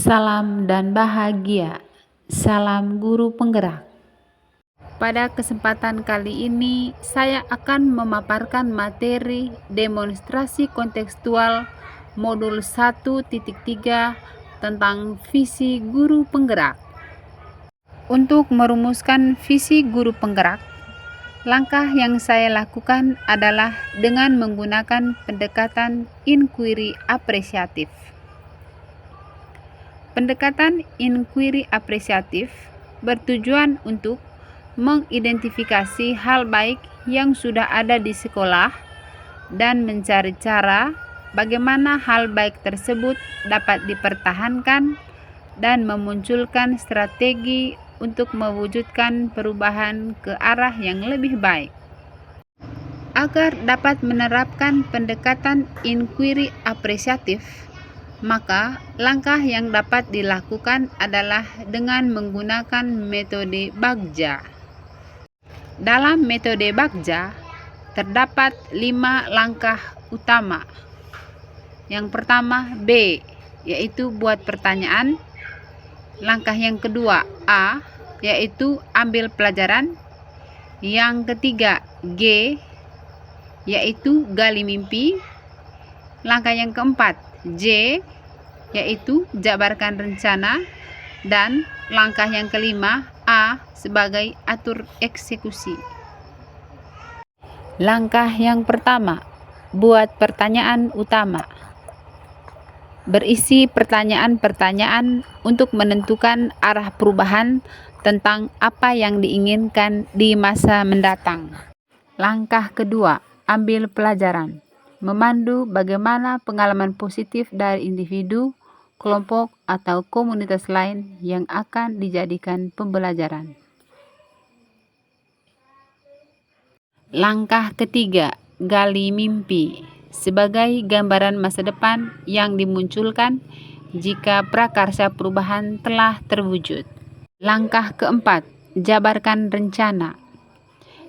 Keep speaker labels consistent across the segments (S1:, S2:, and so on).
S1: Salam dan bahagia. Salam guru penggerak. Pada kesempatan kali ini, saya akan memaparkan materi demonstrasi kontekstual modul 1.3 tentang visi guru penggerak. Untuk merumuskan visi guru penggerak, langkah yang saya lakukan adalah dengan menggunakan pendekatan inquiry apresiatif. Pendekatan inquiry apresiatif bertujuan untuk mengidentifikasi hal baik yang sudah ada di sekolah dan mencari cara bagaimana hal baik tersebut dapat dipertahankan dan memunculkan strategi untuk mewujudkan perubahan ke arah yang lebih baik. Agar dapat menerapkan pendekatan inquiry apresiatif, maka langkah yang dapat dilakukan adalah dengan menggunakan metode Bagja. Dalam metode Bagja, terdapat 5 langkah utama. Yang pertama B, yaitu buat pertanyaan. Langkah yang kedua A, yaitu ambil pelajaran. Yang ketiga G, yaitu gali mimpi. Langkah yang keempat J, yaitu jabarkan rencana. Dan langkah yang kelima A sebagai atur eksekusi. Langkah yang pertama, buat pertanyaan utama. Berisi pertanyaan-pertanyaan untuk menentukan arah perubahan tentang apa yang diinginkan di masa mendatang. Langkah kedua, ambil pelajaran. Memandu bagaimana pengalaman positif dari individu, kelompok, atau komunitas lain yang akan dijadikan pembelajaran. Langkah ketiga, gali mimpi. Sebagai gambaran masa depan yang dimunculkan jika prakarsa perubahan telah terwujud. Langkah keempat, jabarkan rencana,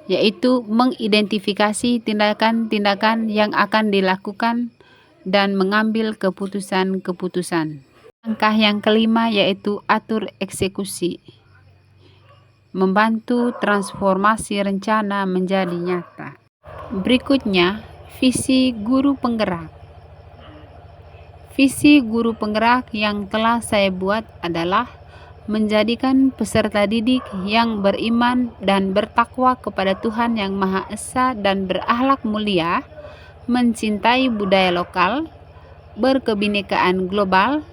S1: yaitu mengidentifikasi tindakan-tindakan yang akan dilakukan dan mengambil keputusan-keputusan. Langkah yang kelima yaitu atur eksekusi, membantu transformasi rencana menjadi nyata. Berikutnya, visi guru penggerak. Visi guru penggerak yang telah saya buat adalah menjadikan peserta didik yang beriman dan bertakwa kepada Tuhan Yang Maha Esa dan berakhlak mulia, mencintai budaya lokal, berkebinekaan global,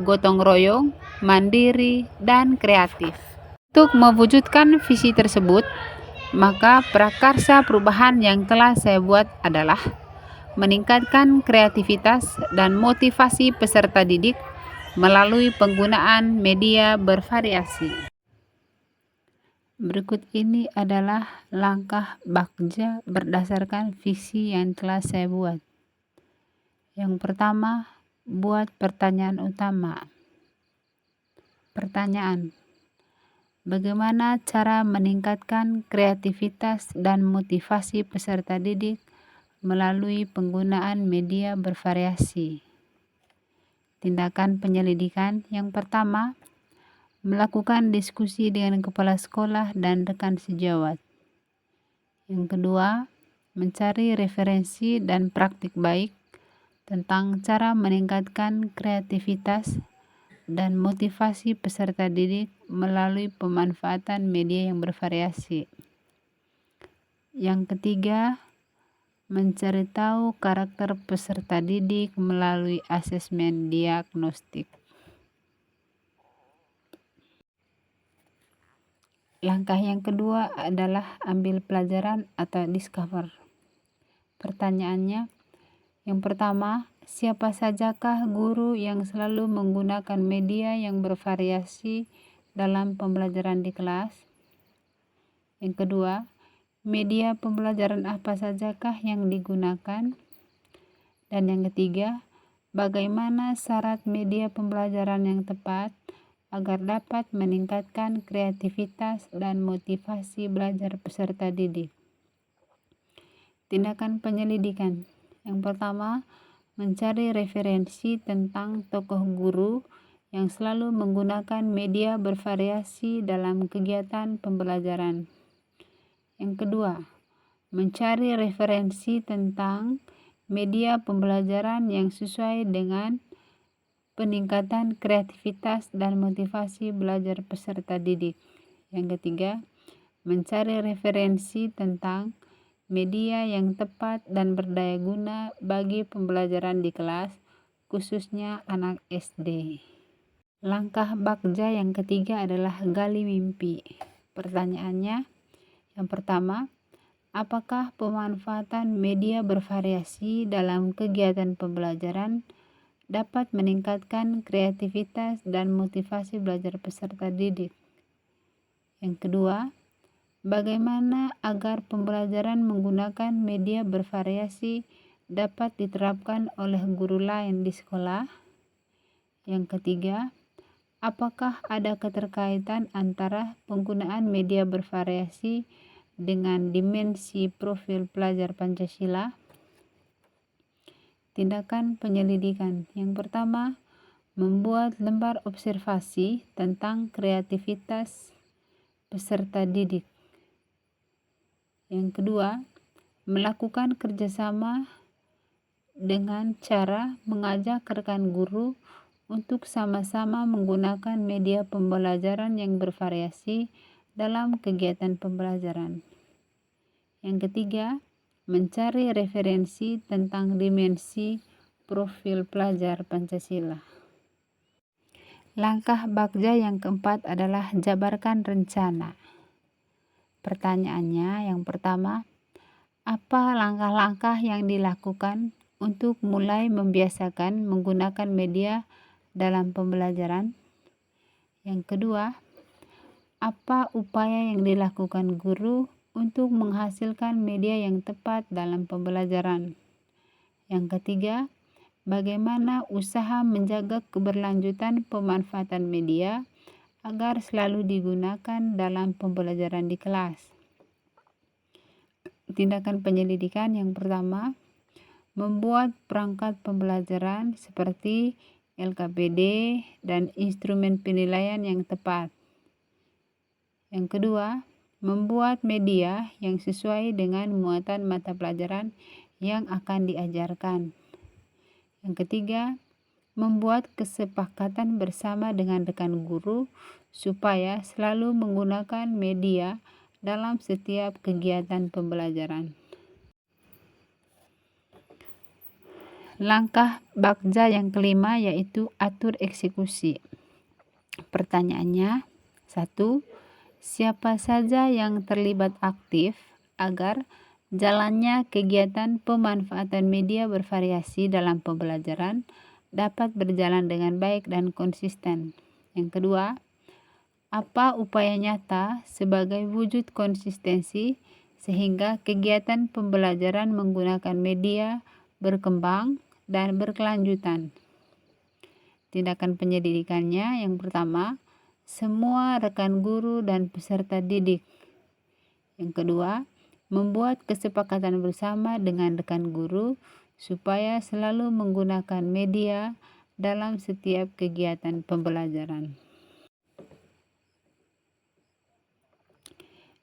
S1: gotong royong, mandiri, dan kreatif. Untuk mewujudkan visi tersebut, maka prakarsa perubahan yang telah saya buat adalah meningkatkan kreativitas dan motivasi peserta didik melalui penggunaan media bervariasi. Berikut ini adalah langkah Bagja berdasarkan visi yang telah saya buat. Yang pertama, buat pertanyaan utama. Pertanyaan: bagaimana cara meningkatkan kreativitas dan motivasi peserta didik melalui penggunaan media bervariasi? Tindakan penyelidikan yang pertama, melakukan diskusi dengan kepala sekolah dan rekan sejawat. Yang kedua, mencari referensi dan praktik baik tentang cara meningkatkan kreativitas dan motivasi peserta didik melalui pemanfaatan media yang bervariasi. Yang ketiga, mencari tahu karakter peserta didik melalui asesmen diagnostik. Langkah yang kedua adalah ambil pelajaran atau discover. Pertanyaannya, yang pertama, siapa sajakah guru yang selalu menggunakan media yang bervariasi dalam pembelajaran di kelas? Yang kedua, media pembelajaran apa sajakah yang digunakan? Dan yang ketiga, bagaimana syarat media pembelajaran yang tepat agar dapat meningkatkan kreativitas dan motivasi belajar peserta didik? Tindakan penyelidikan. Yang pertama, mencari referensi tentang tokoh guru yang selalu menggunakan media bervariasi dalam kegiatan pembelajaran. Yang kedua, mencari referensi tentang media pembelajaran yang sesuai dengan peningkatan kreativitas dan motivasi belajar peserta didik. Yang ketiga, mencari referensi tentang media yang tepat dan berdaya guna bagi pembelajaran di kelas, khususnya anak SD. Langkah Bagja yang ketiga adalah gali mimpi. Pertanyaannya, yang pertama, apakah pemanfaatan media bervariasi dalam kegiatan pembelajaran dapat meningkatkan kreativitas dan motivasi belajar peserta didik? Yang kedua, bagaimana agar pembelajaran menggunakan media bervariasi dapat diterapkan oleh guru lain di sekolah? Yang ketiga, apakah ada keterkaitan antara penggunaan media bervariasi dengan dimensi profil pelajar Pancasila? Tindakan penyelidikan. Yang pertama, membuat lembar observasi tentang kreativitas peserta didik. Yang kedua, melakukan kerjasama dengan cara mengajak rekan guru untuk sama-sama menggunakan media pembelajaran yang bervariasi dalam kegiatan pembelajaran. Yang ketiga, mencari referensi tentang dimensi profil pelajar Pancasila. Langkah Bagja yang keempat adalah jabarkan rencana. Pertanyaannya, yang pertama, apa langkah-langkah yang dilakukan untuk mulai membiasakan menggunakan media dalam pembelajaran? Yang kedua, apa upaya yang dilakukan guru untuk menghasilkan media yang tepat dalam pembelajaran? Yang ketiga, bagaimana usaha menjaga keberlanjutan pemanfaatan media agar selalu digunakan dalam pembelajaran di kelas? Tindakan penyelidikan yang pertama, membuat perangkat pembelajaran seperti LKPD dan instrumen penilaian yang tepat. Yang kedua, membuat media yang sesuai dengan muatan mata pelajaran yang akan diajarkan. Yang ketiga, membuat kesepakatan bersama dengan rekan guru supaya selalu menggunakan media dalam setiap kegiatan pembelajaran. Langkah Bagja yang kelima yaitu atur eksekusi. Pertanyaannya, 1. Siapa saja yang terlibat aktif agar jalannya kegiatan pemanfaatan media bervariasi dalam pembelajaran dapat berjalan dengan baik dan konsisten? Yang kedua, apa upaya nyata sebagai wujud konsistensi sehingga kegiatan pembelajaran menggunakan media berkembang dan berkelanjutan? Tindakan penyelidikannya, yang pertama, semua rekan guru dan peserta didik. Yang kedua, membuat kesepakatan bersama dengan rekan guru supaya selalu menggunakan media dalam setiap kegiatan pembelajaran.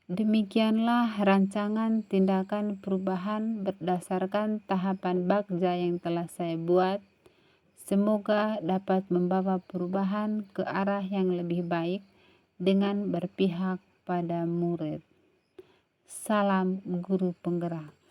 S1: Demikianlah rancangan tindakan perubahan berdasarkan tahapan Bagja yang telah saya buat. Semoga dapat membawa perubahan ke arah yang lebih baik dengan berpihak pada murid. Salam guru penggerak.